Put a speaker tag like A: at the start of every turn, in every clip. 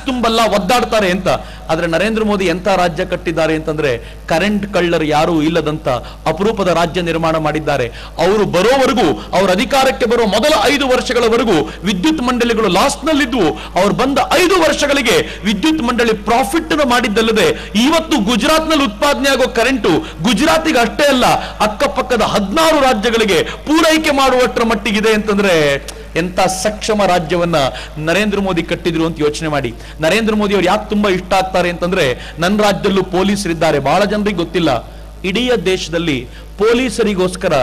A: ತುಂಬಲ್ಲ ಒದ್ದಾಡ್ತಾರೆ ಅಂತ. ಆದ್ರೆ ನರೇಂದ್ರ ಮೋದಿ ಎಂತ ರಾಜ್ಯ ಕಟ್ಟಿದ್ದಾರೆ ಅಂತಂದ್ರೆ ಕರೆಂಟ್ ಕಳ್ಳರು ಯಾರೂ ಇಲ್ಲದಂತ ಅಪರೂಪದ ರಾಜ್ಯ ನಿರ್ಮಾಣ ಮಾಡಿದ್ದಾರೆ. ಅವರು ಬರೋವರೆಗೂ, ಅವ್ರ ಅಧಿಕಾರಕ್ಕೆ ಬರೋ ಮೊದಲ 5 ವರ್ಷಗಳವರೆಗೂ ವಿದ್ಯುತ್ ಮಂಡಳಿಗಳು ಲಾಸ್ ನಲ್ಲಿದ್ವು. ಅವ್ರು ಬಂದ 5 ವರ್ಷಗಳಿಗೆ ವಿದ್ಯುತ್ ಮಂಡಳಿ ಪ್ರಾಫಿಟ್ ಮಾಡಿದ್ದಲ್ಲದೆ ಇವತ್ತು ಗುಜರಾತ್ ನಲ್ಲಿ ಉತ್ಪಾದನೆ ಆಗೋ ಕರೆಂಟು ಗುಜರಾತಿಗೆ ಅಷ್ಟೇ ಅಲ್ಲ, ಅಕ್ಕಪಕ್ಕದ 16 ರಾಜ್ಯಗಳಿಗೆ ಪೂರೈಕೆ ಮಾಡುವಷ್ಟರ ಮಟ್ಟಿಗಿದೆ ಅಂತಂದ್ರೆ ಎಂತ ಸಕ್ಷಮ ರಾಜ್ಯವನ್ನ ನರೇಂದ್ರ ಮೋದಿ ಕಟ್ಟಿದ್ರು ಅಂತ ಯೋಚನೆ ಮಾಡಿ. ನರೇಂದ್ರ ಮೋದಿ ಅವ್ರು ಯಾಕೆ ತುಂಬಾ ಇಷ್ಟ ಆಗ್ತಾರೆ ಅಂತಂದ್ರೆ, ನನ್ನ ರಾಜ್ಯದಲ್ಲೂ ಪೊಲೀಸರಿದ್ದಾರೆ, ಬಹಳ ಜನರಿಗೆ ಗೊತ್ತಿಲ್ಲ. ಇಡೀ ದೇಶದಲ್ಲಿ ಪೊಲೀಸರಿಗೋಸ್ಕರ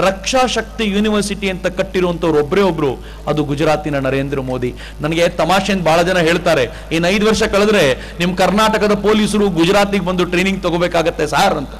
A: ರಕ್ಷಾ ಶಕ್ತಿ ಯೂನಿವರ್ಸಿಟಿ ಅಂತ ಕಟ್ಟಿರುವಂತವ್ರು ಒಬ್ಬರೇ ಒಬ್ರು, ಅದು ಗುಜರಾತಿನ ನರೇಂದ್ರ ಮೋದಿ. ನನಗೆ ತಮಾಷೆ ಅಂತ ಬಹಳ ಜನ ಹೇಳ್ತಾರೆ, ಇನ್ನು 5 ವರ್ಷ ಕಳೆದ್ರೆ ನಿಮ್ ಕರ್ನಾಟಕದ ಪೊಲೀಸರು ಗುಜರಾತಿಗೆ ಬಂದು ಟ್ರೈನಿಂಗ್ ತಗೋಬೇಕಾಗತ್ತೆ ಸಾರ್ ಅಂತ.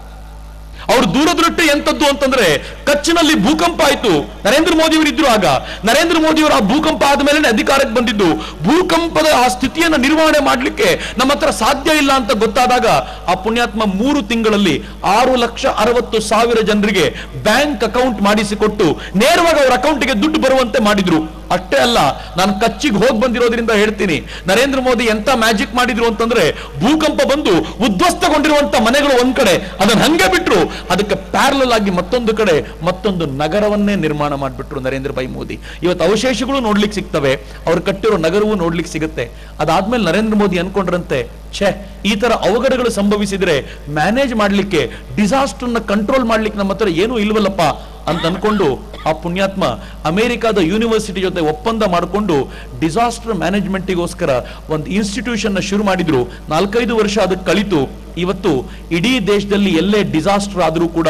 A: ಅವ್ರ ದೂರದೃಷ್ಟಿ ಎಂತದ್ದು ಅಂತಂದ್ರೆ, ಕಚ್ನಲ್ಲಿ ಭೂಕಂಪ ಆಯ್ತು, ನರೇಂದ್ರ ಮೋದಿ ಅವರು ಇದ್ರು ಆಗ. ನರೇಂದ್ರ ಮೋದಿ ಅವರು ಆ ಭೂಕಂಪ ಆದ್ಮೇಲೆ ಅಧಿಕಾರಕ್ಕೆ ಬಂದಿದ್ದು. ಭೂಕಂಪದ ಆ ಸ್ಥಿತಿಯನ್ನು ನಿರ್ವಹಣೆ ಮಾಡ್ಲಿಕ್ಕೆ ನಮ್ಮ ಹತ್ರ ಸಾಧ್ಯ ಇಲ್ಲ ಅಂತ ಗೊತ್ತಾದಾಗ ಆ ಪುಣ್ಯಾತ್ಮ 3 ತಿಂಗಳಲ್ಲಿ 6,60,000 ಜನರಿಗೆ ಬ್ಯಾಂಕ್ ಅಕೌಂಟ್ ಮಾಡಿಸಿಕೊಟ್ಟು ನೇರವಾಗಿ ಅವ್ರ ಅಕೌಂಟ್ಗೆ ದುಡ್ಡು ಬರುವಂತೆ ಮಾಡಿದ್ರು. ಅಷ್ಟೇ ಅಲ್ಲ, ನಾನು ಕಚ್ಚಿಗೆ ಹೋಗಿ ಬಂದಿರೋದ್ರಿಂದ ಹೇಳ್ತೀನಿ, ನರೇಂದ್ರ ಮೋದಿ ಎಂತ ಮ್ಯಾಜಿಕ್ ಮಾಡಿದ್ರು ಅಂತಂದ್ರೆ, ಭೂಕಂಪ ಬಂದು ಉದ್ವಸ್ತಗೊಂಡಿರುವಂತ ಮನೆಗಳು ಒಂದ್ ಕಡೆ ಅದನ್ನ ಹಂಗೆ ಬಿಟ್ರು, ಅದಕ್ಕೆ ಪ್ಯಾರಲಲ್ ಆಗಿ ಮತ್ತೊಂದು ಕಡೆ ಮತ್ತೊಂದು ನಗರವನ್ನೇ ನಿರ್ಮಾಣ ಮಾಡಿಬಿಟ್ರು ನರೇಂದ್ರ ಭಾಯಿ ಮೋದಿ. ಇವತ್ತು ಅವಶೇಷಗಳು ನೋಡ್ಲಿಕ್ಕೆ ಸಿಗ್ತವೆ, ಅವ್ರು ಕಟ್ಟಿರೋ ನಗರವೂ ನೋಡ್ಲಿಕ್ಕೆ ಸಿಗುತ್ತೆ. ಅದಾದ್ಮೇಲೆ ನರೇಂದ್ರ ಮೋದಿ ಅನ್ಕೊಂಡ್ರಂತೆ, ಛೇ, ಈ ತರ ಅವಘಡಗಳು ಸಂಭವಿಸಿದ್ರೆ ಮ್ಯಾನೇಜ್ ಮಾಡ್ಲಿಕ್ಕೆ, ಡಿಸಾಸ್ಟರ್ನ ಕಂಟ್ರೋಲ್ ಮಾಡ್ಲಿಕ್ಕೆ ನಮ್ಮ ಹತ್ರ ಏನೂ ಇಲ್ವಲ್ಲಪ್ಪ ಅಂತ ಅನ್ಕೊಂಡು ಆ ಪುಣ್ಯಾತ್ಮ ಅಮೆರಿಕಾದ ಯೂನಿವರ್ಸಿಟಿ ಜೊತೆ ಒಪ್ಪಂದ ಮಾಡಿಕೊಂಡು ಡಿಸಾಸ್ಟರ್ ಮ್ಯಾನೇಜ್ಮೆಂಟಿಗೋಸ್ಕರ ಒಂದು ಇನ್ಸ್ಟಿಟ್ಯೂಷನ್ ಶುರು ಮಾಡಿದ್ರು. 4-5 ವರ್ಷ ಅದಕ್ಕೆ ಕಳಿತು. ಇವತ್ತು ಇಡೀ ದೇಶದಲ್ಲಿ ಎಲ್ಲೇ ಡಿಸಾಸ್ಟರ್ ಆದರೂ ಕೂಡ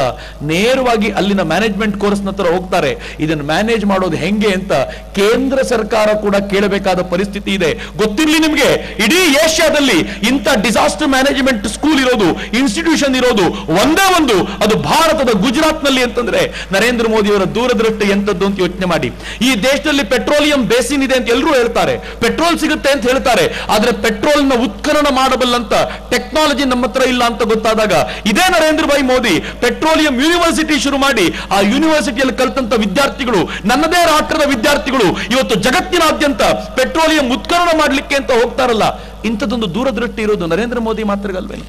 A: ನೇರವಾಗಿ ಅಲ್ಲಿನ ಮ್ಯಾನೇಜ್ಮೆಂಟ್ ಕೋರ್ಸ್ ಹತ್ರ ಹೋಗ್ತಾರೆ. ಇದನ್ನು ಮ್ಯಾನೇಜ್ ಮಾಡೋದು ಹೆಂಗೆ ಅಂತ ಕೇಂದ್ರ ಸರ್ಕಾರ ಕೂಡ ಕೇಳಬೇಕಾದ ಪರಿಸ್ಥಿತಿ ಇದೆ. ಗೊತ್ತಿರಲಿ ನಿಮ್ಗೆ, ಇಡೀ ಏಷ್ಯಾದಲ್ಲಿ ಇಂಥ ಡಿಸಾಸ್ಟರ್ ಮ್ಯಾನೇಜ್ಮೆಂಟ್ ಸ್ಕೂಲ್ ಇರೋದು, ಇನ್ಸ್ಟಿಟ್ಯೂಷನ್ ಇರೋದು ಒಂದೇ ಒಂದು, ಅದು ಭಾರತದ ಗುಜರಾತ್ ನಲ್ಲಿ ಅಂತಂದ್ರೆ ನರೇಂದ್ರ ಮೋದಿ ಅವರ ದೂರದೃಷ್ಟಿ ಎಂತದ್ದು ಅಂತ ಯೋಚನೆ ಮಾಡಿ. ಈ ದೇಶದಲ್ಲಿ ಪೆಟ್ರೋಲಿಯಂ ಬೇಸಿನ್ ಇದೆ ಅಂತ ಎಲ್ಲರೂ ಹೇಳ್ತಾರೆ, ಪೆಟ್ರೋಲ್ ಸಿಗುತ್ತೆ ಅಂತ ಹೇಳ್ತಾರೆ, ಆದ್ರೆ ಪೆಟ್ರೋಲ್ ನ ಉತ್ಖನನ ಮಾಡಬಲ್ಲಂತ ಟೆಕ್ನಾಲಜಿ ನಮ್ಮ ಇಲ್ಲ ಅಂತ ಗೊತ್ತಾದಾಗ ಇದೇ ನರೇಂದ್ರ ಭಾಯಿ ಮೋದಿ ಪೆಟ್ರೋಲಿಯಂ ಯೂನಿವರ್ಸಿಟಿ ಶುರು ಮಾಡಿ ಆ ಯೂನಿವರ್ಸಿಟಿಯಲ್ಲಿ ಕಲಿತಂತ ವಿದ್ಯಾರ್ಥಿಗಳು, ನನ್ನದೇ ರಾಷ್ಟ್ರದ ವಿದ್ಯಾರ್ಥಿಗಳು ಇವತ್ತು ಜಗತ್ತಿನಾದ್ಯಂತ ಪೆಟ್ರೋಲಿಯಂ ಉತ್ಖನನ ಮಾಡಲಿಕ್ಕೆ ಅಂತ ಹೋಗ್ತಾರಲ್ಲ, ಇಂಥದ್ದೊಂದು ದೂರದೃಷ್ಟಿ ಇರೋದು ನರೇಂದ್ರ ಮೋದಿ ಮಾತ್ರಗಲ್ವೇನು?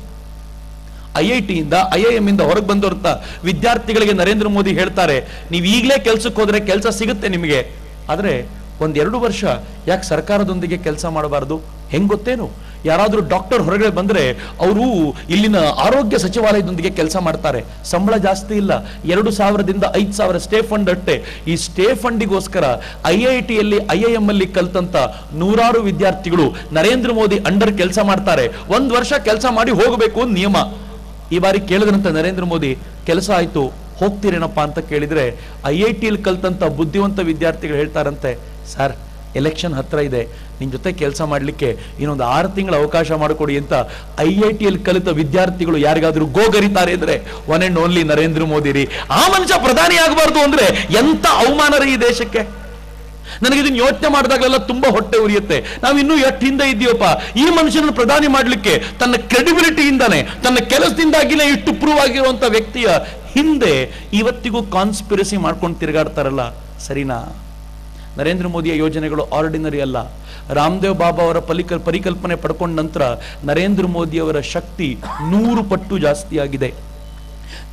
A: IIT ಇಂದ IIM ಇಂದ ಹೊರಗೆ ಬಂದವರಂತ ವಿದ್ಯಾರ್ಥಿಗಳಿಗೆ ನರೇಂದ್ರ ಮೋದಿ ಹೇಳ್ತಾರೆ, ನೀವು ಈಗಲೇ ಕೆಲ್ಸಕ್ಕೆ ಹೋದ್ರೆ ಕೆಲಸ ಸಿಗುತ್ತೆ ನಿಮಗೆ, ಆದ್ರೆ 1-2 ವರ್ಷ ಯಾಕೆ ಸರ್ಕಾರದೊಂದಿಗೆ ಕೆಲಸ ಮಾಡಬಾರದು? ಹೆಂಗ್ ಗೊತ್ತೇನು? ಯಾರಾದ್ರೂ ಡಾಕ್ಟರ್ ಹೊರಗಡೆ ಬಂದ್ರೆ ಅವರು ಇಲ್ಲಿನ ಆರೋಗ್ಯ ಸಚಿವಾಲಯದೊಂದಿಗೆ ಕೆಲಸ ಮಾಡ್ತಾರೆ, ಸಂಬಳ ಜಾಸ್ತಿ ಇಲ್ಲ, 2,000ದಿಂದ 5,000 ಸ್ಟೇ ಫಂಡ್ ಅಷ್ಟೇ. ಈ ಸ್ಟೇ ಫಂಡಿಗೋಸ್ಕರ IITಯಲ್ಲಿ IIM ಅಲ್ಲಿ ಕಲ್ತಂತ 100 ವಿದ್ಯಾರ್ಥಿಗಳು ನರೇಂದ್ರ ಮೋದಿ ಅಂಡರ್ ಕೆಲಸ ಮಾಡ್ತಾರೆ. 1 ವರ್ಷ ಕೆಲಸ ಮಾಡಿ ಹೋಗಬೇಕು ಅಂತ ನಿಯಮ. ಈ ಬಾರಿ ಕೇಳಿದ್ರಂತ ನರೇಂದ್ರ ಮೋದಿ, ಕೆಲಸ ಆಯ್ತು ಹೋಗ್ತೀರೇನಪ್ಪ ಅಂತ ಕೇಳಿದ್ರೆ IITಯಲ್ಲಿ ಕಲ್ತಂತ ಬುದ್ಧಿವಂತ ವಿದ್ಯಾರ್ಥಿಗಳು ಹೇಳ್ತಾರಂತೆ, ಸರ್ ಎಲೆಕ್ಷನ್ ಹತ್ರ ಇದೆ, ನಿಮ್ ಜೊತೆ ಕೆಲಸ ಮಾಡ್ಲಿಕ್ಕೆ ಇನ್ನೊಂದು 6 ತಿಂಗಳ ಅವಕಾಶ ಮಾಡಿಕೊಡಿ ಅಂತ IITಯಲ್ಲಿ ಕಲಿತ ವಿದ್ಯಾರ್ಥಿಗಳು ಯಾರಿಗಾದ್ರೂ ಗೋಗರಿತಾರೆ ಅಂದ್ರೆ one and only Narendra Modi ರೀ. ಆ ಮನುಷ್ಯ ಪ್ರಧಾನಿ ಆಗಬಾರ್ದು ಅಂದ್ರೆ ಎಂತ ಅವಮಾನ ರೀ ಈ ದೇಶಕ್ಕೆ. ನನಗೆ ಇದನ್ನ ಯೋಚನೆ ಮಾಡಿದಾಗಲೆಲ್ಲ ತುಂಬಾ ಹೊಟ್ಟೆ ಉರಿಯುತ್ತೆ. ನಾವು ಇನ್ನೂ ಎಷ್ಟು ಹಿಂದೆ ಇದ್ದೀವಪ್ಪ, ಈ ಮನುಷ್ಯನನ್ನು ಪ್ರಧಾನಿ ಮಾಡ್ಲಿಕ್ಕೆ ತನ್ನ ಕ್ರೆಡಿಬಿಲಿಟಿಯಿಂದಾನೆ, ತನ್ನ ಕೆಲಸದಿಂದಾಗಿನೇ ಇಷ್ಟು ಪ್ರೂವ್ ಆಗಿರುವಂತ ವ್ಯಕ್ತಿಯ ಹಿಂದೆ ಇವತ್ತಿಗೂ ಕಾನ್ಸ್ಪಿರಸಿ ಮಾಡ್ಕೊಂಡು ತಿರುಗಾಡ್ತಾರಲ್ಲ, ಸರಿನಾ? ನರೇಂದ್ರ ಮೋದಿಯ ಯೋಜನೆಗಳು ಆರ್ಡಿನರಿ ಅಲ್ಲ. ರಾಮದೇವ್ ಬಾಬಾ ಅವರ ಪರಿಕಲ್ಪನೆ ಪಡ್ಕೊಂಡ ನಂತರ ನರೇಂದ್ರ ಮೋದಿ ಅವರ ಶಕ್ತಿ 100 ಪಟ್ಟು ಜಾಸ್ತಿ ಆಗಿದೆ.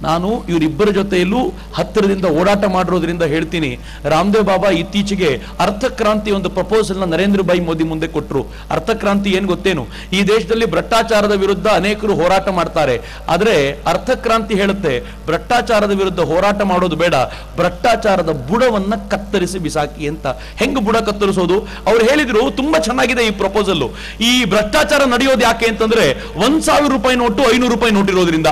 A: ನಾನು ಇವರಿಬ್ಬರ ಜೊತೆಯಲ್ಲೂ ಹತ್ತಿರದಿಂದ ಓಡಾಟ ಮಾಡಿರೋದ್ರಿಂದ ಹೇಳ್ತೀನಿ, ರಾಮದೇವ್ ಬಾಬಾ ಇತ್ತೀಚೆಗೆ ಅರ್ಥಕ್ರಾಂತಿ ಒಂದು ಪ್ರಪೋಸಲ್ ನ ನರೇಂದ್ರ ಭಾಯಿ ಮೋದಿ ಮುಂದೆ ಕೊಟ್ಟರು. ಅರ್ಥಕ್ರಾಂತಿ ಏನ್ ಗೊತ್ತೇನು? ಈ ದೇಶದಲ್ಲಿ ಭ್ರಷ್ಟಾಚಾರದ ವಿರುದ್ಧ ಅನೇಕರು ಹೋರಾಟ ಮಾಡ್ತಾರೆ, ಆದ್ರೆ ಅರ್ಥಕ್ರಾಂತಿ ಹೇಳುತ್ತೆ ಭ್ರಷ್ಟಾಚಾರದ ವಿರುದ್ಧ ಹೋರಾಟ ಮಾಡೋದು ಬೇಡ, ಭ್ರಷ್ಟಾಚಾರದ ಬುಡವನ್ನ ಕತ್ತರಿಸಿ ಬಿಸಾಕಿ ಅಂತ. ಹೆಂಗ್ ಬುಡ ಕತ್ತರಿಸೋದು? ಅವ್ರು ಹೇಳಿದ್ರು, ತುಂಬಾ ಚೆನ್ನಾಗಿದೆ ಈ ಪ್ರಪೋಸಲ್. ಈ ಭ್ರಷ್ಟಾಚಾರ ನಡೆಯೋದು ಯಾಕೆ ಅಂತಂದ್ರೆ 1,000 ರೂಪಾಯಿ ನೋಟು 500 ರೂಪಾಯಿ ನೋಟ್ ಇರೋದ್ರಿಂದ.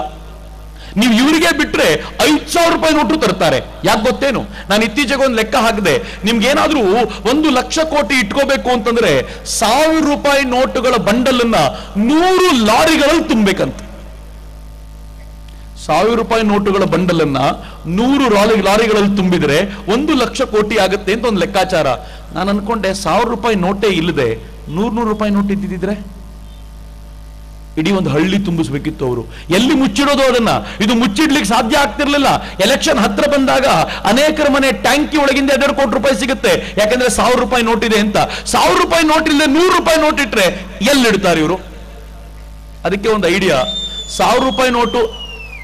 A: ನೀವು ಇವರಿಗೆ ಬಿಟ್ರೆ 5,000 ರೂಪಾಯಿ ನೋಟು ತರ್ತಾರೆ. ಯಾಕೆ ಗೊತ್ತೇನು? ನಾನು ಇತ್ತೀಚೆಗೆ ಒಂದು ಲೆಕ್ಕ ಹಾಕಿದೆ, ನಿಮ್ಗೇನಾದ್ರೂ 1,00,000 ಕೋಟಿ ಇಟ್ಕೋಬೇಕು ಅಂತಂದ್ರೆ 1,000 ರೂಪಾಯಿ ನೋಟುಗಳ ಬಂಡಲ್ ಅನ್ನ 100 ಲಾರಿಗಳಲ್ಲಿ ತುಂಬಬೇಕಂತ. 1,000 ರೂಪಾಯಿ ನೋಟುಗಳ ಬಂಡಲ್ ಅನ್ನ 100 ಲಾರಿಗಳಲ್ಲಿ ತುಂಬಿದ್ರೆ 1,00,000 ಕೋಟಿ ಆಗುತ್ತೆ ಅಂತ ಒಂದು ಲೆಕ್ಕಾಚಾರ. ನಾನು ಅನ್ಕೊಂಡೆ 1,000 ರೂಪಾಯಿ ನೋಟೇ ಇಲ್ಲದೆ 100 ರೂಪಾಯಿ ನೋಟ್ ಇದ್ದಿದ್ರೆ ಇಡೀ ಒಂದು ಹಳ್ಳಿ ತುಂಬಿಸ್ಬೇಕಿತ್ತು ಅವರು. ಎಲ್ಲಿ ಮುಚ್ಚಿಡೋದು ಅದನ್ನ? ಇದು ಮುಚ್ಚಿಡ್ಲಿಕ್ಕೆ ಸಾಧ್ಯ ಆಗ್ತಿರ್ಲಿಲ್ಲ. ಎಲೆಕ್ಷನ್ ಹತ್ರ ಬಂದಾಗ ಅನೇಕರ ಮನೆ ಟ್ಯಾಂಕಿ ಒಳಗಿಂದ 2 ಕೋಟಿ ರೂಪಾಯಿ ಸಿಗುತ್ತೆ, ಯಾಕಂದ್ರೆ 1000 ರೂಪಾಯಿ ನೋಟ್ ಇದೆ ಅಂತ. 1000 ರೂಪಾಯಿ ನೋಟ್ ಇಲ್ಲದೆ 100 ರೂಪಾಯಿ ನೋಟ್ ಇಟ್ರೆ ಎಲ್ಲಿಡ್ತಾರೆ ಇವರು? ಅದಕ್ಕೆ ಒಂದು ಐಡಿಯಾ, 1000 ರೂಪಾಯಿ ನೋಟು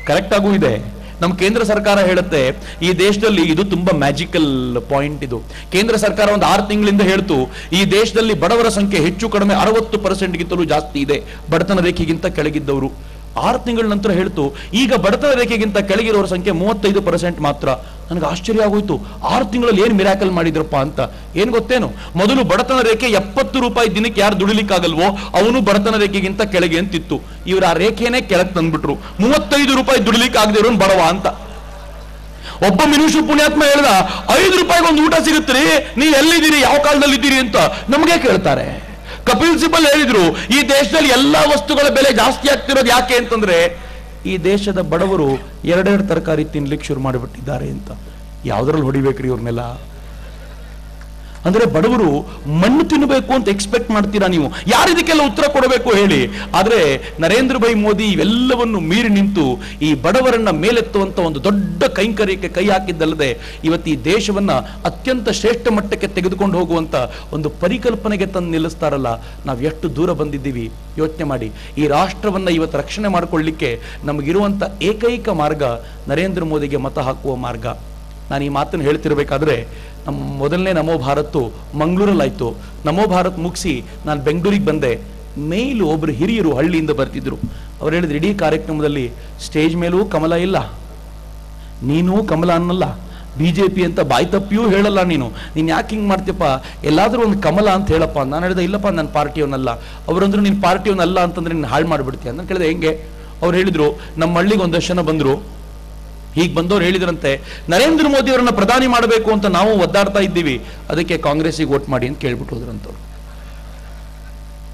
A: ಕರೆಕ್ಟ್ ಆಗೂ ಇದೆ. ನಮ್ಮ ಕೇಂದ್ರ ಸರ್ಕಾರ ಹೇಳುತ್ತೆ ಈ ದೇಶದಲ್ಲಿ, ಇದು ತುಂಬಾ ಮ್ಯಾಜಿಕಲ್ ಪಾಯಿಂಟ್. ಇದು ಕೇಂದ್ರ ಸರ್ಕಾರ ಒಂದು 6 ತಿಂಗಳಿಂದ ಹೇಳ್ತು ಈ ದೇಶದಲ್ಲಿ ಬಡವರ ಸಂಖ್ಯೆ ಹೆಚ್ಚು ಕಡಿಮೆ 60%ಗಿಂತಲೂ ಜಾಸ್ತಿ ಇದೆ, ಬಡತನ ರೇಖೆಗಿಂತ ಕೆಳಗಿದ್ದವರು. 6 ತಿಂಗಳ ನಂತರ ಹೇಳ್ತು ಈಗ ಬಡತನ ರೇಖೆಗಿಂತ ಕೆಳಗಿರೋರ ಸಂಖ್ಯೆ 35% ಮಾತ್ರ. ನನಗೆ ಆಶ್ಚರ್ಯ ಆಗೋಯ್ತು, 6 ತಿಂಗಳಲ್ಲಿ ಏನ್ ಮಿರಾಕಲ್ ಮಾಡಿದ್ರಪ್ಪ ಅಂತ. ಏನ್ ಗೊತ್ತೇನು? ಮೊದಲು ಬಡತನ ರೇಖೆ 70 ರೂಪಾಯಿ ದಿನಕ್ಕೆ ಯಾರು ದುಡಿಲಿಕ್ಕಾಗಲ್ವೋ ಅವನು ಬಡತನ ರೇಖೆಗಿಂತ ಕೆಳಗೆ ಅಂತಿತ್ತು. ಇವರು ಆ ರೇಖೆನೇ ಕೆಳಗೆ ತಂದ್ಬಿಟ್ರು, 35 ರೂಪಾಯಿ ದುಡಿಲಿಕ್ಕೆ ಆಗದೆ ಇರೋನು ಬಡವ ಅಂತ. ಒಬ್ಬ ಮಿನುಷು ಪುಣ್ಯಾತ್ಮ ಹೇಳ್ದ 5 ರೂಪಾಯಿಗೆ ಒಂದು ಊಟ ಸಿಗುತ್ತೀರಿ, ನೀವು ಎಲ್ಲಿದ್ದೀರಿ, ಯಾವ ಕಾಲದಲ್ಲಿ ಇದ್ದೀರಿ ಅಂತ ನಮಗೆ ಕೇಳ್ತಾರೆ. ಕಪಿಲ್ ಸಿಬಲ್ ಹೇಳಿದ್ರು ಈ ದೇಶದಲ್ಲಿ ಎಲ್ಲಾ ವಸ್ತುಗಳ ಬೆಲೆ ಜಾಸ್ತಿ ಆಗ್ತಿರೋದು ಯಾಕೆ ಅಂತಂದ್ರೆ ಈ ದೇಶದ ಬಡವರು 2 ತರಕಾರಿ ತಿನ್ಲಿಕ್ಕೆ ಶುರು ಮಾಡಿಬಿಟ್ಟಿದ್ದಾರೆ ಅಂತ. ಯಾವ್ದ್ರಲ್ಲಿ ಹೊಡಿಬೇಕ್ರಿ ಇವ್ರನ್ನೆಲ್ಲ? ಅಂದ್ರೆ ಬಡವರು ಮಣ್ಣು ತಿನ್ನಬೇಕು ಅಂತ ಎಕ್ಸ್ಪೆಕ್ಟ್ ಮಾಡ್ತೀರಾ ನೀವು? ಯಾರು ಇದಕ್ಕೆಲ್ಲ ಉತ್ತರ ಕೊಡಬೇಕು ಹೇಳಿ? ಆದ್ರೆ ನರೇಂದ್ರ ಭಾಯ್ ಮೋದಿ ಇವೆಲ್ಲವನ್ನು ಮೀರಿ ನಿಂತು ಈ ಬಡವರನ್ನ ಮೇಲೆತ್ತುವಂತ ಒಂದು ದೊಡ್ಡ ಕೈಂಕರ್ಯಕ್ಕೆ ಕೈ ಹಾಕಿದ್ದಲ್ಲದೆ ಇವತ್ತು ಈ ದೇಶವನ್ನ ಅತ್ಯಂತ ಶ್ರೇಷ್ಠ ಮಟ್ಟಕ್ಕೆ ತೆಗೆದುಕೊಂಡು ಹೋಗುವಂತ ಒಂದು ಪರಿಕಲ್ಪನೆಗೆ ತಂದು ನಿಲ್ಲಿಸ್ತಾರಲ್ಲ, ನಾವು ಎಷ್ಟು ದೂರ ಬಂದಿದ್ದೀವಿ ಯೋಚನೆ ಮಾಡಿ. ಈ ರಾಷ್ಟ್ರವನ್ನ ಇವತ್ತು ರಕ್ಷಣೆ ಮಾಡಿಕೊಳ್ಳಿಕ್ಕೆ ನಮಗಿರುವಂತ ಏಕೈಕ ಮಾರ್ಗ ನರೇಂದ್ರ ಮೋದಿಗೆ ಮತ ಹಾಕುವ ಮಾರ್ಗ. ನಾನು ಈ ಮಾತನ್ನು ಹೇಳ್ತಿರ್ಬೇಕಾದ್ರೆ ನಮ್ಮ ಮೊದಲನೇ ನಮೋ ಭಾರತ್ ಮಂಗಳೂರಲ್ಲಾಯ್ತು. ನಮೋ ಭಾರತ್ ಮುಗಿಸಿ ನಾನು ಬೆಂಗಳೂರಿಗೆ ಬಂದೆ. ಮೇಲೂ ಒಬ್ರು ಹಿರಿಯರು ಹಳ್ಳಿಯಿಂದ ಬರ್ತಿದ್ರು. ಅವ್ರು ಹೇಳಿದ್ರು ಇಡೀ ಕಾರ್ಯಕ್ರಮದಲ್ಲಿ ಸ್ಟೇಜ್ ಮೇಲೂ ಕಮಲ ಇಲ್ಲ, ನೀನು ಕಮಲ ಅನ್ನಲ್ಲ, ಬಿಜೆಪಿ ಅಂತ ಬಾಯಿ ತಪ್ಪಿಯೂ ಹೇಳಲ್ಲ, ನೀನು ಯಾಕೆ ಹಿಂಗೆ ಮಾಡ್ತೀಯಪ್ಪ, ಎಲ್ಲಾದ್ರೂ ಒಂದು ಕಮಲ ಅಂತ ಹೇಳಪ್ಪ. ನಾನು ಹೇಳಿದೆ ಇಲ್ಲಪ್ಪ ನನ್ನ ಪಾರ್ಟಿಯವನಲ್ಲ. ಅವರಂದ್ರು ನಿನ್ನ ಪಾರ್ಟಿಯವನಲ್ಲ ಅಂತಂದ್ರೆ ನೀನು ಹಾಳು ಮಾಡಿಬಿಡ್ತೀಯ. ನಾನು ಕೇಳಿದೆ ಹೆಂಗೆ? ಅವ್ರು ಹೇಳಿದ್ರು ನಮ್ಮ ಹಳ್ಳಿಗೆ ಒಂದಷ್ಟು ಜನ ಬಂದ್ರು, ಹೀಗೆ ಬಂದವ್ರು ಹೇಳಿದ್ರಂತೆ ನರೇಂದ್ರ ಮೋದಿ ಅವರನ್ನ ಪ್ರಧಾನಿ ಮಾಡಬೇಕು ಅಂತ ನಾವು ಒದ್ದಾಡ್ತಾ ಇದ್ದೀವಿ, ಅದಕ್ಕೆ ಕಾಂಗ್ರೆಸ್ಸಿಗೆ ವೋಟ್ ಮಾಡಿ ಅಂತ ಕೇಳ್ಬಿಟ್ಟು ಹೋದ್ರಂತವ್ರು.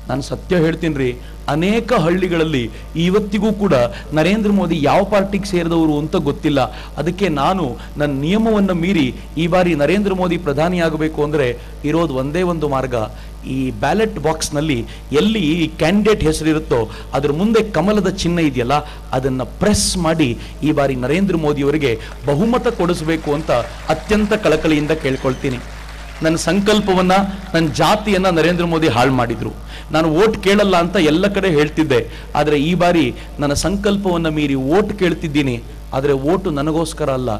A: ನಾನು ಸತ್ಯ ಹೇಳ್ತೀನಿ ರೀ, ಅನೇಕ ಹಳ್ಳಿಗಳಲ್ಲಿ ಇವತ್ತಿಗೂ ಕೂಡ ನರೇಂದ್ರ ಮೋದಿ ಯಾವ ಪಾರ್ಟಿಗೆ ಸೇರಿದವರು ಅಂತ ಗೊತ್ತಿಲ್ಲ. ಅದಕ್ಕೆ ನಾನು ನನ್ನ ನಿಯಮವನ್ನು ಮೀರಿ ಈ ಬಾರಿ ನರೇಂದ್ರ ಮೋದಿ ಪ್ರಧಾನಿ ಆಗಬೇಕು ಅಂದ್ರೆ ಇರೋದು ಒಂದೇ ಒಂದು ಮಾರ್ಗ. ಈ ಬ್ಯಾಲೆಟ್ ಬಾಕ್ಸ್ನಲ್ಲಿ ಎಲ್ಲಿ ಈ ಕ್ಯಾಂಡಿಡೇಟ್ ಹೆಸರಿರುತ್ತೋ ಅದ್ರ ಮುಂದೆ ಕಮಲದ ಚಿಹ್ನೆ ಇದೆಯಲ್ಲ, ಅದನ್ನ ಪ್ರೆಸ್ ಮಾಡಿ ಈ ಬಾರಿ ನರೇಂದ್ರ ಮೋದಿ ಅವರಿಗೆ ಬಹುಮತ ಕೊಡಿಸಬೇಕು ಅಂತ ಅತ್ಯಂತ ಕಳಕಳಿಯಿಂದ ಕೇಳ್ಕೊಳ್ತೀನಿ. ನನ್ನ ಸಂಕಲ್ಪವನ್ನ, ನನ್ನ ಜಾತಿಯನ್ನ ನರೇಂದ್ರ ಮೋದಿ ಹಾಳು ಮಾಡಿದ್ರು. ನಾನು ವೋಟ್ ಕೇಳಲ್ಲ ಅಂತ ಎಲ್ಲ ಕಡೆ ಹೇಳ್ತಿದ್ದೆ, ಆದರೆ ಈ ಬಾರಿ ನನ್ನ ಸಂಕಲ್ಪವನ್ನ ಮೀರಿ ವೋಟ್ ಕೇಳ್ತಿದ್ದೀನಿ. ಆದರೆ ವೋಟು ನನಗೋಸ್ಕರ ಅಲ್ಲ,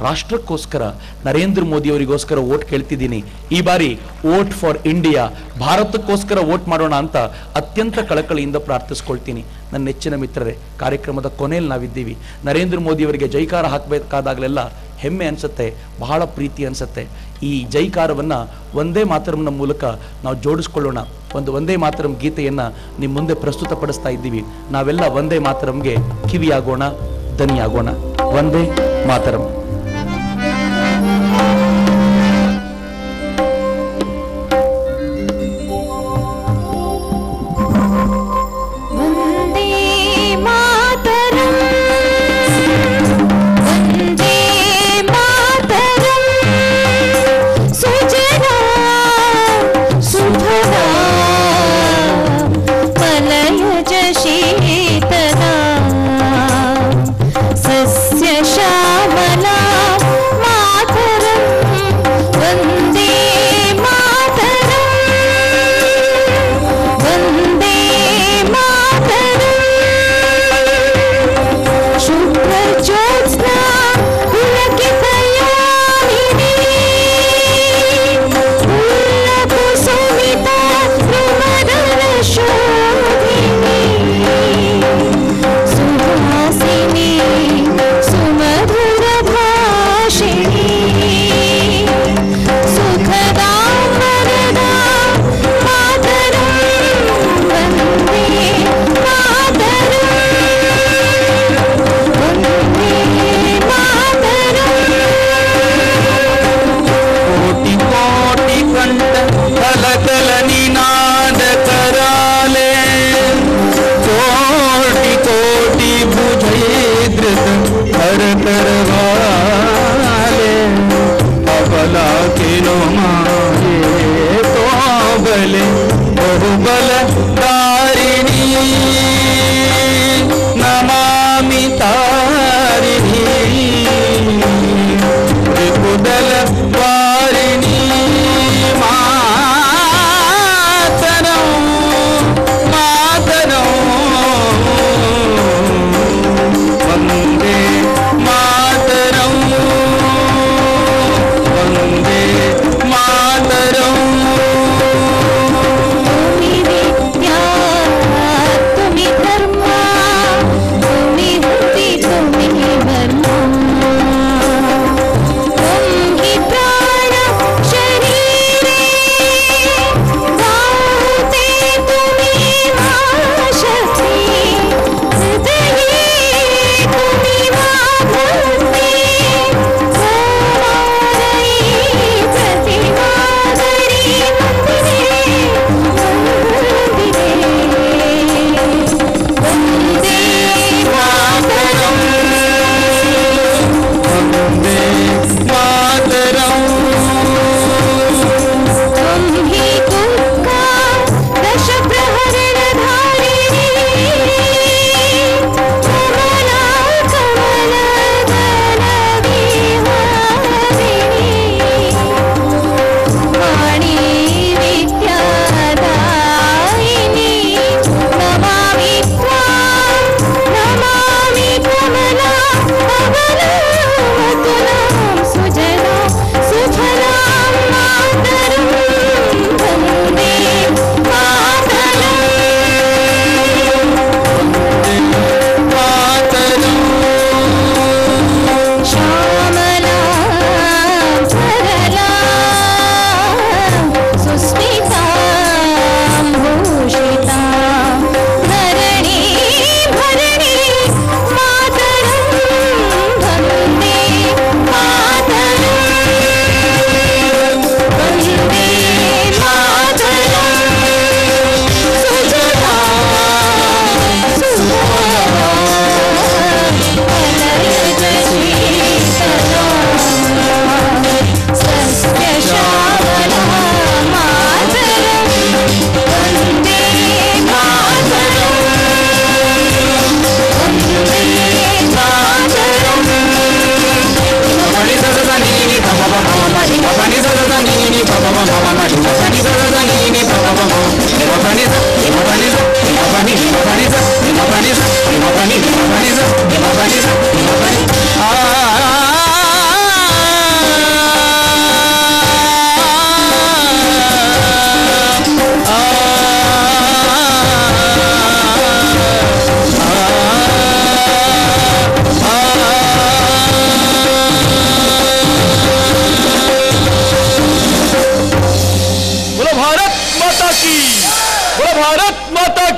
A: ರಾಷ್ಟ್ರಕ್ಕೋಸ್ಕರ, ನರೇಂದ್ರ ಮೋದಿ ಅವರಿಗೋಸ್ಕರ ವೋಟ್ ಕೇಳ್ತಿದ್ದೀನಿ. ಈ ಬಾರಿ ವೋಟ್ ಫಾರ್ ಇಂಡಿಯಾ, ಭಾರತಕ್ಕೋಸ್ಕರ ವೋಟ್ ಮಾಡೋಣ ಅಂತ ಅತ್ಯಂತ ಕಳಕಳಿಯಿಂದ ಪ್ರಾರ್ಥಿಸ್ಕೊಳ್ತೀನಿ. ನನ್ನ ನೆಚ್ಚಿನ ಮಿತ್ರರೇ, ಕಾರ್ಯಕ್ರಮದ ಕೊನೆಯಲ್ಲಿ ನಾವಿದ್ದೀವಿ. ನರೇಂದ್ರ ಮೋದಿ ಅವರಿಗೆ ಜೈಕಾರ ಹಾಕಬೇಕಾದಾಗಲೆಲ್ಲ ಹೆಮ್ಮೆ ಅನ್ಸುತ್ತೆ, ಬಹಳ ಪ್ರೀತಿ ಅನ್ಸುತ್ತೆ. ಈ ಜೈಕಾರವನ್ನ ವಂದೇ ಮಾತರಂನ ಮೂಲಕ ನಾವು ಜೋಡಿಸ್ಕೊಳ್ಳೋಣ. ಒಂದು ವಂದೇ ಮಾತರಂ ಗೀತೆಯನ್ನ ನಿಮ್ಮ ಮುಂದೆ ಪ್ರಸ್ತುತಪಡಿಸ್ತಾ ಇದ್ದೀವಿ. ನಾವೆಲ್ಲ ವಂದೇ ಮಾತರಂಗೆ ಕಿವಿಯಾಗೋಣ, ದನಿಯಾಗೋಣ. ವಂದೇ ಮಾತರಂ.
B: शीतला सस्य श्यामला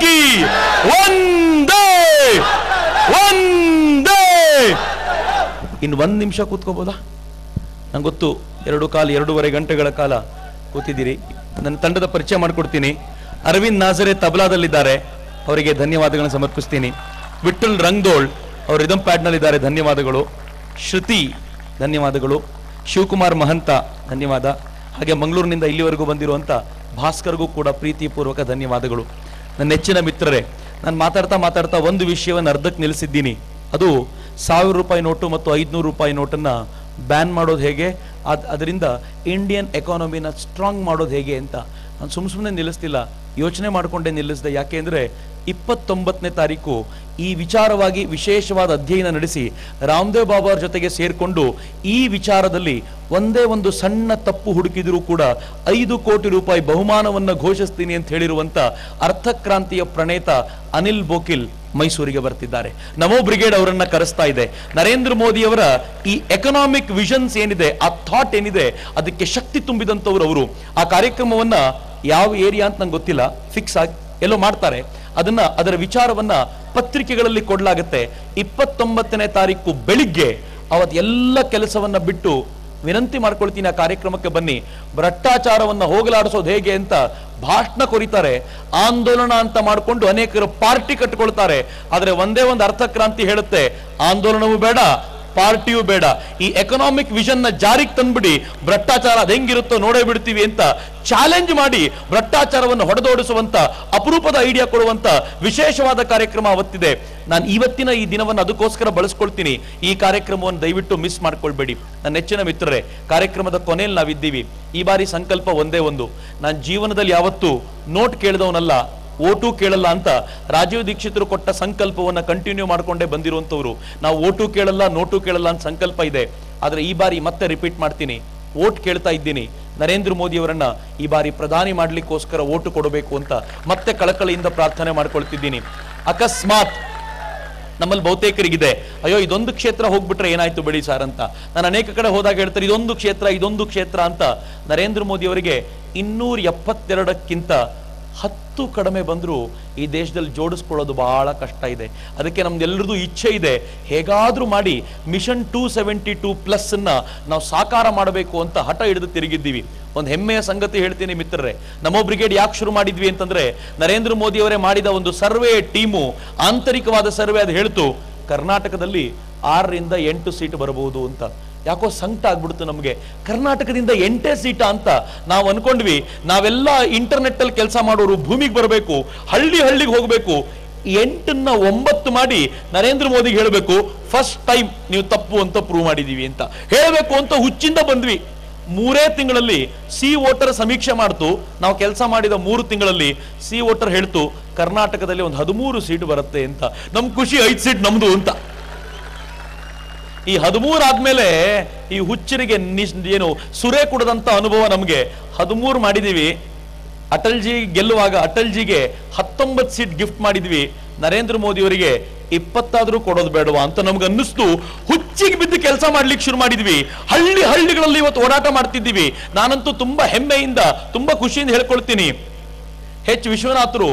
A: ಕಿ ಒಂದೇ ಒಂದೇ. ಇನ್ನು 1 ನಿಮಿಷ ಕೂತ್ಕೋಬೋದಾ? ನಂಗೆ ಗೊತ್ತು 2.5-2.5 ಗಂಟೆಗಳ ಕಾಲ ಕೂತಿದ್ದೀರಿ. ನನ್ನ ತಂಡದ ಪರಿಚಯ ಮಾಡಿಕೊಡ್ತೀನಿ. ಅರವಿಂದ್ ನಾಜರೆ ತಬಲಾದಲ್ಲಿದ್ದಾರೆ, ಅವರಿಗೆ ಧನ್ಯವಾದಗಳನ್ನು ಸಮರ್ಪಿಸ್ತೀನಿ. ವಿಠಲ್ ರಂಗ್ದೋಳ್ ಅವರು ರಿದಮ್ ಪ್ಯಾಡ್ನಲ್ಲಿದ್ದಾರೆ, ಧನ್ಯವಾದಗಳು. ಶ್ರುತಿ ಧನ್ಯವಾದಗಳು. ಶಿವಕುಮಾರ್ ಮಹಂತ ಧನ್ಯವಾದ. ಹಾಗೆ ಮಂಗಳೂರಿನಿಂದ ಇಲ್ಲಿವರೆಗೂ ಬಂದಿರುವಂಥ ಭಾಸ್ಕರ್ಗೂ ಕೂಡ ಪ್ರೀತಿಪೂರ್ವಕ ಧನ್ಯವಾದಗಳು. ನನ್ನ ನೆಚ್ಚಿನ ಮಿತ್ರರೇ, ನಾನು ಮಾತಾಡ್ತಾ ಒಂದು ವಿಷಯವನ್ನು ಅರ್ಧಕ್ಕೆ ನಿಲ್ಲಿಸಿದ್ದೀನಿ. ಅದು 1000 ರೂಪಾಯಿ ನೋಟು ಮತ್ತು 500 ರೂಪಾಯಿ ನೋಟನ್ನು ಬ್ಯಾನ್ ಮಾಡೋದು ಹೇಗೆ, ಅದರಿಂದ ಇಂಡಿಯನ್ ಎಕಾನಮಿನ ಸ್ಟ್ರಾಂಗ್ ಮಾಡೋದು ಹೇಗೆ ಅಂತ. ನಾನು ಸುಮ್ಮನೆ ನಿಲ್ಲಿಸ್ತಿಲ್ಲ, ಯೋಚನೆ ಮಾಡಿಕೊಂಡೇ ನಿಲ್ಲಿಸಿದೆ. ಯಾಕೆ ಅಂದರೆ 29ನೇ ತಾರೀಕು ಈ ವಿಚಾರವಾಗಿ ವಿಶೇಷವಾದ ಅಧ್ಯಯನ ನಡೆಸಿ ರಾಮದೇವ್ ಬಾಬಾ ಅವರ ಜೊತೆಗೆ ಸೇರಿಕೊಂಡು ಈ ವಿಚಾರದಲ್ಲಿ ಒಂದೇ ಒಂದು ಸಣ್ಣ ತಪ್ಪು ಹುಡುಕಿದರೂ ಕೂಡ 5 ಕೋಟಿ ರೂಪಾಯಿ ಬಹುಮಾನವನ್ನು ಘೋಷಿಸ್ತೀನಿ ಅಂತ ಹೇಳಿರುವಂತ ಅರ್ಥಕ್ರಾಂತಿಯ ಪ್ರಣೇತ ಅನಿಲ್ ಬೋಕಿಲ್ ಮೈಸೂರಿಗೆ ಬರ್ತಿದ್ದಾರೆ. ನಮೋ ಬ್ರಿಗೇಡ್ ಅವರನ್ನ ಕರೆಸ್ತಾ ಇದೆ. ನರೇಂದ್ರ ಮೋದಿ ಅವರ ಈ ಎಕನಾಮಿಕ್ ವಿಷನ್ಸ್ ಏನಿದೆ, ಆ ಥಾಟ್ ಏನಿದೆ, ಅದಕ್ಕೆ ಶಕ್ತಿ ತುಂಬಿದಂತವ್ರು ಅವರು. ಆ ಕಾರ್ಯಕ್ರಮವನ್ನ ಯಾವ ಏರಿಯಾ ಅಂತ ನಂಗೆ ಗೊತ್ತಿಲ್ಲ, ಫಿಕ್ಸ್ ಆಗಿ ಎಲ್ಲೋ ಮಾಡ್ತಾರೆ. ಅದರ ವಿಚಾರವನ್ನ ಪತ್ರಿಕೆಗಳಲ್ಲಿ ಕೊಡಲಾಗುತ್ತೆ. 29ನೇ ತಾರೀಕು ಬೆಳಿಗ್ಗೆ ಅವತ್ತು ಎಲ್ಲ ಕೆಲಸವನ್ನ ಬಿಟ್ಟು ವಿನಂತಿ ಮಾಡ್ಕೊಳ್ತೀನಿ, ಆ ಕಾರ್ಯಕ್ರಮಕ್ಕೆ ಬನ್ನಿ. ಭ್ರಷ್ಟಾಚಾರವನ್ನ ಹೋಗಲಾಡಿಸೋದು ಹೇಗೆ ಅಂತ ಭಾಷಣ ಕೊರಿತಾರೆ. ಆಂದೋಲನ ಅಂತ ಮಾಡಿಕೊಂಡು ಅನೇಕರು ಪಾರ್ಟಿ ಕಟ್ಟಿಕೊಳ್ತಾರೆ. ಆದ್ರೆ ಒಂದೇ ಒಂದು ಅರ್ಥಕ್ರಾಂತಿ ಹೇಳುತ್ತೆ, ಆಂದೋಲನವೂ ಬೇಡ, ಪಾರ್ಟಿಯೂ ಬೇಡ. ಈ ಎಕನಾಮಿಕ್ ವಿಷನ್ ನ ಜಾರಿಗೆ ತಂದ್ಬಿಡಿ, ಭ್ರಷ್ಟಾಚಾರ ಅದು ಹೆಂಗಿರುತ್ತೋ ನೋಡೇ ಬಿಡ್ತೀವಿ ಅಂತ ಚಾಲೆಂಜ್ ಮಾಡಿ ಭ್ರಷ್ಟಾಚಾರವನ್ನು ಹೊಡೆದೋಡಿಸುವಂತ ಅಪರೂಪದ ಐಡಿಯಾ ಕೊಡುವಂತ ವಿಶೇಷವಾದ ಕಾರ್ಯಕ್ರಮ ಅವತ್ತಿದೆ. ನಾನು ಇವತ್ತಿನ ಈ ದಿನವನ್ನು ಅದಕ್ಕೋಸ್ಕರ ಬಳಸ್ಕೊಳ್ತೀನಿ. ಈ ಕಾರ್ಯಕ್ರಮವನ್ನು ದಯವಿಟ್ಟು ಮಿಸ್ ಮಾಡ್ಕೊಳ್ಬೇಡಿ. ನನ್ನ ನೆಚ್ಚಿನ ಮಿತ್ರರೇ, ಕಾರ್ಯಕ್ರಮದ ಕೊನೆಯಲ್ಲಿ ನಾವಿದ್ದೀವಿ. ಈ ಬಾರಿ ಸಂಕಲ್ಪ ಒಂದೇ ಒಂದು, ನಾನು ಜೀವನದಲ್ಲಿ ಯಾವತ್ತೂ ನೋಟ್ ಕೇಳಿದವನಲ್ಲ, ಓಟು ಕೇಳಲ್ಲ ಅಂತ ರಾಜೀವ್ ದೀಕ್ಷಿತರು ಕೊಟ್ಟ ಸಂಕಲ್ಪವನ್ನ ಕಂಟಿನ್ಯೂ ಮಾಡ್ಕೊಂಡೇ ಬಂದಿರುವಂತವ್ರು. ನಾವು ಓಟು ಕೇಳಲ್ಲ, ನೋಟು ಕೇಳಲ್ಲ ಅಂತ ಸಂಕಲ್ಪ ಇದೆ. ಆದ್ರೆ ಈ ಬಾರಿ ಮತ್ತೆ ರಿಪೀಟ್ ಮಾಡ್ತೀನಿ, ಓಟ್ ಕೇಳ್ತಾ ಇದ್ದೀನಿ. ನರೇಂದ್ರ ಮೋದಿ ಅವರನ್ನ ಈ ಬಾರಿ ಪ್ರಧಾನಿ ಮಾಡ್ಲಿಕ್ಕೋಸ್ಕರ ಓಟು ಕೊಡಬೇಕು ಅಂತ ಮತ್ತೆ ಕಳಕಳಿಯಿಂದ ಪ್ರಾರ್ಥನೆ ಮಾಡ್ಕೊಳ್ತಿದ್ದೀನಿ. ಅಕಸ್ಮಾತ್ ನಮ್ಮಲ್ಲಿ ಬಹುತೇಕರಿಗಿದೆ, ಅಯ್ಯೋ ಇದೊಂದು ಕ್ಷೇತ್ರ ಹೋಗ್ಬಿಟ್ರೆ ಏನಾಯ್ತು ಬಿಡಿ ಸಾರ್ ಅಂತ. ನಾನು ಅನೇಕ ಕಡೆ ಹೋದಾಗ ಹೇಳ್ತಾರೆ ಇದೊಂದು ಕ್ಷೇತ್ರ ಅಂತ. ನರೇಂದ್ರ ಮೋದಿ ಅವರಿಗೆ 272ಕ್ಕಿಂತ 10 ಕಡಿಮೆ ಬಂದರೂ ಈ ದೇಶದಲ್ಲಿ ಜೋಡಿಸ್ಕೊಳ್ಳೋದು ಬಹಳ ಕಷ್ಟ ಇದೆ. ಅದಕ್ಕೆ ನಮ್ದೆಲ್ಲರದು ಇಚ್ಛೆ ಇದೆ, ಹೇಗಾದ್ರೂ ಮಾಡಿ ಮಿಷನ್ 272+ ಅನ್ನ ನಾವು ಸಾಕಾರ ಮಾಡಬೇಕು ಅಂತ ಹಠ ಹಿಡಿದು ತಿರುಗಿದ್ದೀವಿ. ಒಂದು ಹೆಮ್ಮೆಯ ಸಂಗತಿ ಹೇಳ್ತೀನಿ ಮಿತ್ರರೇ, ನಮೋ ಬ್ರಿಗೇಡ್ ಯಾಕೆ ಶುರು ಮಾಡಿದ್ವಿ ಅಂತಂದ್ರೆ, ನರೇಂದ್ರ ಮೋದಿ ಅವರೇ ಮಾಡಿದ ಒಂದು ಸರ್ವೆ ಟೀಮು, ಆಂತರಿಕವಾದ ಸರ್ವೆ ಅದು ಹೇಳ್ತು ಕರ್ನಾಟಕದಲ್ಲಿ 6ರಿಂದ 8 ಸೀಟ್ ಬರಬಹುದು ಅಂತ. ಯಾಕೋ ಸಂಕಟ ಆಗ್ಬಿಡ್ತು ನಮಗೆ, ಕರ್ನಾಟಕದಿಂದ 8 ಸೀಟ ಅಂತ ನಾವು ಅನ್ಕೊಂಡ್ವಿ. ನಾವೆಲ್ಲ ಇಂಟರ್ನೆಟ್ ಅಲ್ಲಿ ಕೆಲಸ ಮಾಡೋರು ಭೂಮಿಗೆ ಬರಬೇಕು, ಹಳ್ಳಿಗೆ ಹೋಗ್ಬೇಕು. 8ನ್ನ 9 ಮಾಡಿ ನರೇಂದ್ರ ಮೋದಿಗೆ ಹೇಳಬೇಕು, ಫಸ್ಟ್ ಟೈಮ್ ನೀವು ತಪ್ಪು ಅಂತ ಪ್ರೂವ್ ಮಾಡಿದೀವಿ ಅಂತ ಹೇಳಬೇಕು ಅಂತ ಹುಚ್ಚಿಂದ ಬಂದ್ವಿ. 3 ತಿಂಗಳಲ್ಲಿ ಸಿ ವೋಟರ್ ಸಮೀಕ್ಷೆ ಮಾಡ್ತು. ನಾವು ಕೆಲಸ ಮಾಡಿದ 3 ತಿಂಗಳಲ್ಲಿ ಸಿ ವೋಟರ್ ಹೇಳ್ತು ಕರ್ನಾಟಕದಲ್ಲಿ ಒಂದು 13 ಸೀಟ್ ಬರುತ್ತೆ ಅಂತ. ನಮ್ ಖುಷಿ 5 ಸೀಟ್ ನಮ್ದು ಅಂತ. ಈ 13 ಆದ್ಮೇಲೆ ಈ ಹುಚ್ಚರಿಗೆ ಏನು ಸುರೇ ಕುಡದಂತ ಅನುಭವ ನಮ್ಗೆ. 13 ಮಾಡಿದೀವಿ. ಅಟಲ್ಜಿ ಗೆಲ್ಲುವಾಗ ಅಟಲ್ಜಿಗೆ 19 ಸೀಟ್ ಗಿಫ್ಟ್ ಮಾಡಿದ್ವಿ. ನರೇಂದ್ರ ಮೋದಿ ಅವರಿಗೆ 20 ಕೊಡೋದು ಬೇಡವಾ ಅಂತ ನಮ್ಗೆ ಅನ್ನಿಸ್ತು. ಹುಚ್ಚಿಗೆ ಬಿದ್ದು ಕೆಲಸ ಮಾಡ್ಲಿಕ್ಕೆ ಶುರು ಮಾಡಿದ್ವಿ. ಹಳ್ಳಿಗಳಲ್ಲಿ ಇವತ್ತು ಓಡಾಟ ಮಾಡ್ತಿದ್ದೀವಿ. ನಾನಂತೂ ತುಂಬಾ ಹೆಮ್ಮೆಯಿಂದ, ತುಂಬಾ ಖುಷಿಯಿಂದ ಹೇಳ್ಕೊಳ್ತೀನಿ, ಎಚ್ ವಿಶ್ವನಾಥರು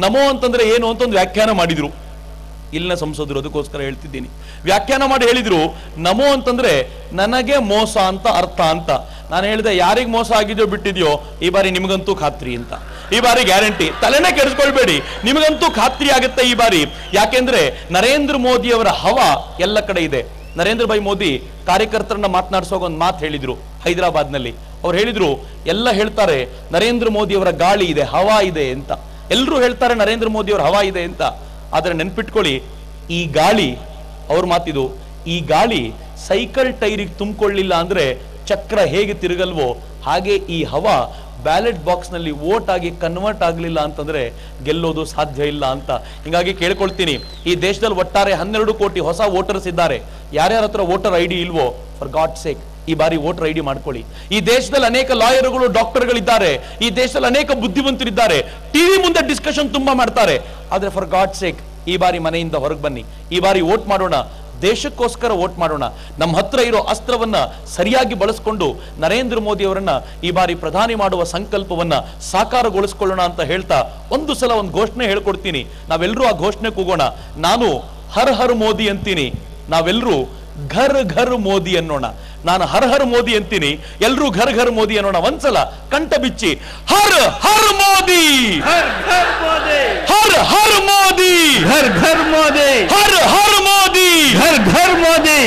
A: ನಮೋ ಅಂತಂದ್ರೆ ಏನು ಅಂತ ಒಂದು ವ್ಯಾಖ್ಯಾನ ಮಾಡಿದ್ರು. ಇಲ್ಲಿನ ಸಂಸದರು, ಅದಕ್ಕೋಸ್ಕರ ಹೇಳ್ತಿದ್ದೀನಿ. ವ್ಯಾಖ್ಯಾನ ಮಾಡಿ ಹೇಳಿದ್ರು, ನಮೋ ಅಂತಂದ್ರೆ ನನಗೆ ಮೋಸ ಅಂತ ಅರ್ಥ ಅಂತ. ನಾನು ಹೇಳಿದೆ, ಯಾರಿಗೆ ಮೋಸ ಆಗಿದೆಯೋ ಬಿಟ್ಟಿದೆಯೋ ಈ ಬಾರಿ ನಿಮಗಂತೂ ಖಾತ್ರಿ ಅಂತ. ಈ ಬಾರಿ ಗ್ಯಾರಂಟಿ, ತಲೆನೇ ಕೆಡಿಸ್ಕೊಳ್ಬೇಡಿ, ನಿಮಗಂತೂ ಖಾತ್ರಿ ಆಗುತ್ತೆ ಈ ಬಾರಿ. ಯಾಕೆಂದ್ರೆ ನರೇಂದ್ರ ಮೋದಿ ಅವರ ಹವಾ ಎಲ್ಲ ಕಡೆ ಇದೆ. ನರೇಂದ್ರ ಭಾಯ್ ಮೋದಿ ಕಾರ್ಯಕರ್ತರನ್ನ ಮಾತನಾಡಿಸುವಾಗ ಒಂದು ಮಾತು ಹೇಳಿದ್ರು ಹೈದರಾಬಾದ್ನಲ್ಲಿ. ಅವ್ರು ಹೇಳಿದ್ರು, ಎಲ್ಲ ಹೇಳ್ತಾರೆ ನರೇಂದ್ರ ಮೋದಿ ಅವರ ಗಾಳಿ ಇದೆ, ಹವಾ ಇದೆ ಅಂತ. ಎಲ್ಲರೂ ಹೇಳ್ತಾರೆ ನರೇಂದ್ರ ಮೋದಿ ಅವರ ಹವಾ ಇದೆ ಅಂತ. ಆದ್ರೆ ನೆನ್ಪಿಟ್ಕೊಳ್ಳಿ, ಈ ಗಾಳಿ, ಅವ್ರ ಮಾತಿದು, ಈ ಗಾಳಿ ಸೈಕಲ್ ಟೈರಿಗೆ ತುಂಬಿಕೊಳ್ಳಿಲ್ಲ ಅಂದ್ರೆ ಚಕ್ರ ಹೇಗೆ ತಿರುಗಲ್ವೋ ಹಾಗೆ ಈ ಹವಾ ಬ್ಯಾಲೆಟ್ ಬಾಕ್ಸ್ ನಲ್ಲಿ ವೋಟ್ ಆಗಿ ಕನ್ವರ್ಟ್ ಆಗ್ಲಿಲ್ಲ ಅಂತಂದ್ರೆ ಗೆಲ್ಲೋದು ಸಾಧ್ಯ ಇಲ್ಲ ಅಂತ. ಹಿಂಗಾಗಿ ಕೇಳ್ಕೊಳ್ತೀನಿ, ಈ ದೇಶದಲ್ಲಿ ಒಟ್ಟಾರೆ 12 ಕೋಟಿ ಹೊಸ ವೋಟರ್ಸ್ ಇದ್ದಾರೆ. ಯಾರ್ಯಾರ ಹತ್ರ ವೋಟರ್ ಐಡಿ ಇಲ್ವೋ, ಫಾರ್ ಗಾಡ್ ಸೇಕ್ ಈ ಬಾರಿ ವೋಟರ್ ಐಡಿ ಮಾಡ್ಕೊಳ್ಳಿ. ಈ ದೇಶದಲ್ಲಿ ಅನೇಕ ಲಾಯರ್ಗಳು, ಡಾಕ್ಟರ್ಗಳಿದ್ದಾರೆ. ಈ ದೇಶದಲ್ಲಿ ಅನೇಕ ಬುದ್ಧಿವಂತರಿದ್ದಾರೆ. ಟಿವಿ ಮುಂದೆ ಡಿಸ್ಕಷನ್ ತುಂಬಾ ಮಾಡ್ತಾರೆ. ಆದ್ರೆ ಫಾರ್ ಗಾಡ್ ಸೇಕ್ ಈ ಬಾರಿ ಮನೆಯಿಂದ ಹೊರಗೆ ಬನ್ನಿ, ಈ ಬಾರಿ ವೋಟ್ ಮಾಡೋಣ. ದೇಶಕ್ಕೋಸ್ಕರ ವೋಟ್ ಮಾಡೋಣ. ನಮ್ಮ ಹತ್ರ ಇರೋ ಅಸ್ತ್ರವನ್ನ ಸರಿಯಾಗಿ ಬಳಸ್ಕೊಂಡು ನರೇಂದ್ರ ಮೋದಿ ಅವರನ್ನ ಈ ಬಾರಿ ಪ್ರಧಾನಿ ಮಾಡುವ ಸಂಕಲ್ಪವನ್ನ ಸಾಕಾರಗೊಳಿಸ್ಕೊಳ್ಳೋಣ ಅಂತ ಹೇಳ್ತಾ ಒಂದು ಸಲ ಒಂದು ಘೋಷಣೆ ಹೇಳ್ಕೊಡ್ತೀನಿ. ನಾವೆಲ್ಲರೂ ಆ ಘೋಷಣೆ ಕೂಗೋಣ. ನಾನು ಹರ್ ಹರ್ ಮೋದಿ ಅಂತೀನಿ, ನಾವೆಲ್ಲರೂ ಘರ್ ಘರ್ ಮೋದಿ ಅನ್ನೋಣ. ನಾನು ಹರ್ ಹರ್ ಮೋದಿ ಅಂತೀನಿ, ಎಲ್ರೂ ಘರ್ ಘರ್ ಮೋದಿ ಅನ್ನೋಣ. ಒಂದ್ಸಲ ಕಂಠ ಬಿಚ್ಚಿ ಹರ್ ಹರ್ ಮೋದಿ, ಹರ್ ಹರ್ ಮೋದಿ, ಹರ್ ಹರ್ ಮೋದಿ, ಹರ್ ಹರ್ ಮೋದಿ, ಹರ್ ಹರ್ ಮೋದಿ.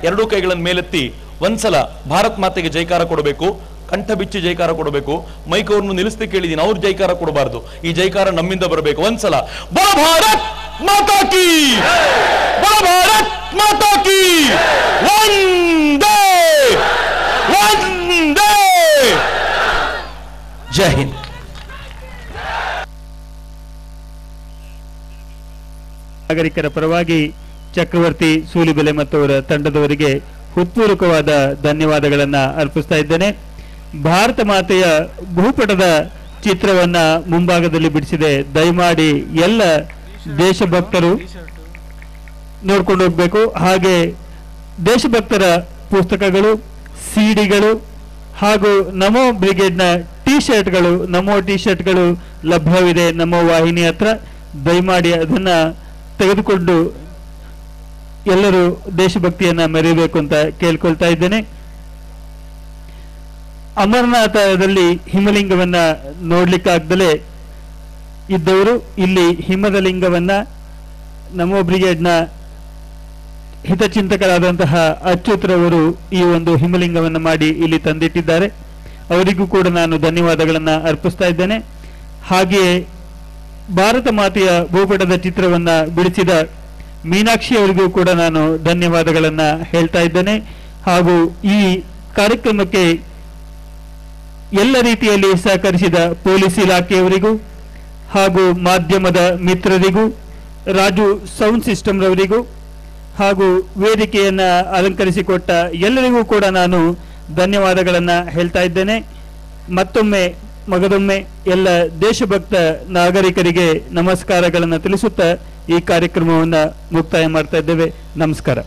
A: ಎರಡೂ ಕೈಗಳನ್ನು ಮೇಲೆತ್ತಿ ಒಂದ್ಸಲ ಭಾರತ್ ಮಾತೆಗೆ ಜೈಕಾರ ಕೊಡಬೇಕು. ಕಂಠ ಬಿಚ್ಚಿ ಜೈಕಾರ ಕೊಡಬೇಕು. ಮೈಕ್ ಅವ್ರನ್ನು ನಿಲ್ಲಿಸ್ತಿ ಕೇಳಿದೀನಿ, ಅವ್ರು ಜೈಕಾರ ಕೊಡಬಾರ್ದು. ಈ ಜೈಕಾರ ನಮ್ಮಿಂದ ಬರಬೇಕು. ಒಂದ್ಸಲ ಬಡ ಭಾರತ್ ಮಾತಾ ಕಿ, ಬಡ ಭಾರತ್ ಮಾತಾ ಕಿ, ವಂದೇ ವಂದೇ. ಜೈ ಹಿಂದ್.
B: ನಾಗರಿಕರ ಪರವಾಗಿ ಚಕ್ರವರ್ತಿ ಸೂಲಿಬೆಲೆ ಮತ್ತು ಅವರ ತಂಡದವರಿಗೆ ಹೃತ್ಪೂರ್ವಕವಾದ ಧನ್ಯವಾದಗಳನ್ನು ಅರ್ಪಿಸ್ತಾ ಇದ್ದೇನೆ. ಭಾರತ ಮಾತೆಯ ಭೂಪಟದ ಚಿತ್ರವನ್ನ ಮುಂಭಾಗದಲ್ಲಿ ಬಿಡಿಸಿದೆ. ದಯಮಾಡಿ ಎಲ್ಲ ದೇಶಭಕ್ತರು ನೋಡ್ಕೊಂಡು ಹೋಗ್ಬೇಕು. ಹಾಗೆ ದೇಶಭಕ್ತರ ಪುಸ್ತಕಗಳು, ಸಿಡಿಗಳು ಹಾಗೂ ನಮೋ ಬ್ರಿಗೇಡ್ನ ಟಿ ಶರ್ಟ್ಗಳು, ನಮೋ ಟಿ ಶರ್ಟ್ಗಳು ಲಭ್ಯವಿದೆ ನಮೋ ವಾಹಿನಿ ಹತ್ರ. ದಯಮಾಡಿ ಅದನ್ನ ತೆಗೆದುಕೊಂಡು ಎಲ್ಲರೂ ದೇಶಭಕ್ತಿಯನ್ನ ಮೆರೆಯಬೇಕು ಅಂತ ಕೇಳ್ಕೊಳ್ತಾ ಇದ್ದೇನೆ. ಅಮರನಾಥದಲ್ಲಿ ಹಿಮಲಿಂಗವನ್ನ ನೋಡ್ಲಿಕ್ಕಾಗ್ದಲೇ ಇದ್ದವರು ಇಲ್ಲಿ ಹಿಮದ ಲಿಂಗವನ್ನ ನಮೋ ಬ್ರಿಗೇಡ್ನ ಹಿತಚಿಂತಕರಾದಂತಹ ಅಚ್ಯುತ್ರವರು ಈ ಒಂದು ಹಿಮಲಿಂಗವನ್ನು ಮಾಡಿ ಇಲ್ಲಿ ತಂದಿಟ್ಟಿದ್ದಾರೆ. ಅವರಿಗೂ ಕೂಡ ನಾನು ಧನ್ಯವಾದಗಳನ್ನು ಅರ್ಪಿಸ್ತಾ ಇದ್ದೇನೆ. ಹಾಗೆಯೇ ಭಾರತ ಮಾತೆಯ ಭೂಪಟದ ಚಿತ್ರವನ್ನ ಬಿಡಿಸಿದ ಮೀನಾಕ್ಷಿ ಅವರಿಗೂ ಕೂಡ ನಾನು ಧನ್ಯವಾದಗಳನ್ನು ಹೇಳ್ತಾ ಇದ್ದೇನೆ. ಹಾಗೂ ಈ ಕಾರ್ಯಕ್ರಮಕ್ಕೆ ಎಲ್ಲ ರೀತಿಯಲ್ಲಿ ಸಹಕರಿಸಿದ ಪೊಲೀಸ್ ಇಲಾಖೆಯವರಿಗೂ ಹಾಗೂ ಮಾಧ್ಯಮದ ಮಿತ್ರರಿಗೂ, ರಾಜು ಸೌಂಡ್ ಸಿಸ್ಟಮ್ ರವರಿಗೂ ಹಾಗೂ ವೇದಿಕೆಯನ್ನ ಅಲಂಕರಿಸಿಕೊಟ್ಟ ಎಲ್ಲರಿಗೂ ಕೂಡ ನಾನು ಧನ್ಯವಾದಗಳನ್ನು ಹೇಳ್ತಾ ಇದ್ದೇನೆ. ಮತ್ತೊಮ್ಮೆ ಮಗದೊಮ್ಮೆ ಎಲ್ಲ ದೇಶಭಕ್ತ ನಾಗರಿಕರಿಗೆ ನಮಸ್ಕಾರಗಳನ್ನು ತಿಳಿಸುತ್ತಾ ಈ ಕಾರ್ಯಕ್ರಮವನ್ನು ಮುಕ್ತಾಯ ಮಾಡ್ತಾ ಇದ್ದೇವೆ. ನಮಸ್ಕಾರ.